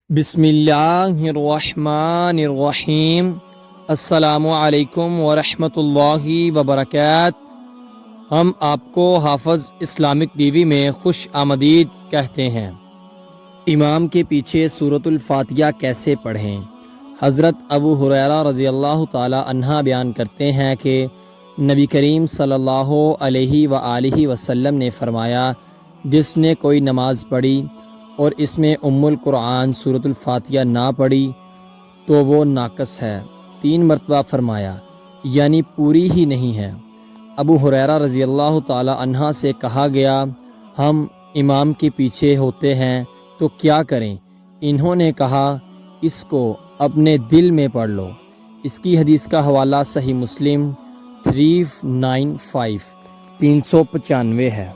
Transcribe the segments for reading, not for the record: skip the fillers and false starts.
بسم اللہ الرحمن الرحیم۔ السلام علیکم ورحمۃ اللہ وبرکاتہ۔ ہم آپ کو حافظ اسلامک ٹی وی میں خوش آمدید کہتے ہیں۔ امام کے پیچھے سورۃ الفاتحہ کیسے پڑھیں؟ حضرت ابو ہریرہ رضی اللہ تعالی عنہ بیان کرتے ہیں کہ نبی کریم صلی اللہ علیہ وآلہ وسلم نے فرمایا، جس نے کوئی نماز پڑھی اور اس میں ام القرآن سورۃ الفاتحہ نہ پڑھی تو وہ ناقص ہے۔ 3 مرتبہ فرمایا، یعنی پوری ہی نہیں ہے۔ ابو ہریرہ رضی اللہ تعالی عنہ سے کہا گیا، ہم امام کے پیچھے ہوتے ہیں تو کیا کریں؟ انہوں نے کہا، اس کو اپنے دل میں پڑھ لو۔ اس کی حدیث کا حوالہ صحیح مسلم 395 ہے۔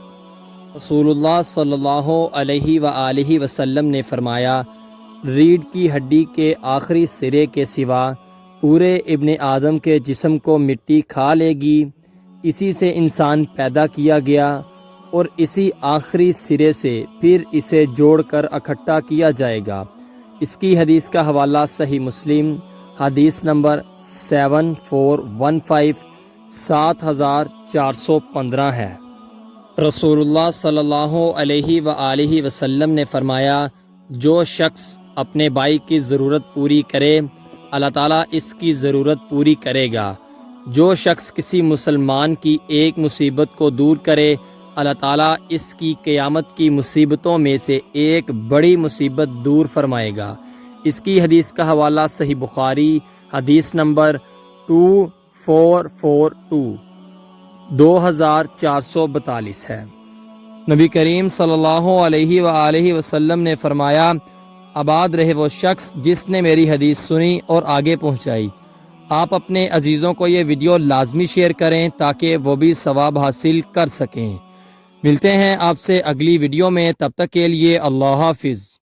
رسول اللہ صلی اللہ علیہ وآلہ وسلم نے فرمایا، ریڑھ کی ہڈی کے آخری سرے کے سوا پورے ابن آدم کے جسم کو مٹی کھا لے گی۔ اسی سے انسان پیدا کیا گیا اور اسی آخری سرے سے پھر اسے جوڑ کر اکٹھا کیا جائے گا۔ اس کی حدیث کا حوالہ صحیح مسلم حدیث نمبر 7415 7415 ہے۔ رسول اللہ صلی اللہ علیہ وآلہ وسلم نے فرمایا، جو شخص اپنے بھائی کی ضرورت پوری کرے اللہ تعالیٰ اس کی ضرورت پوری کرے گا۔ جو شخص کسی مسلمان کی ایک مصیبت کو دور کرے اللہ تعالیٰ اس کی قیامت کی مصیبتوں میں سے ایک بڑی مصیبت دور فرمائے گا۔ اس کی حدیث کا حوالہ صحیح بخاری حدیث نمبر 2442 2442 ہے۔ نبی کریم صلی اللہ علیہ وآلہ وسلم نے فرمایا، آباد رہے وہ شخص جس نے میری حدیث سنی اور آگے پہنچائی۔ آپ اپنے عزیزوں کو یہ ویڈیو لازمی شیئر کریں تاکہ وہ بھی ثواب حاصل کر سکیں۔ ملتے ہیں آپ سے اگلی ویڈیو میں، تب تک کے لیے اللہ حافظ۔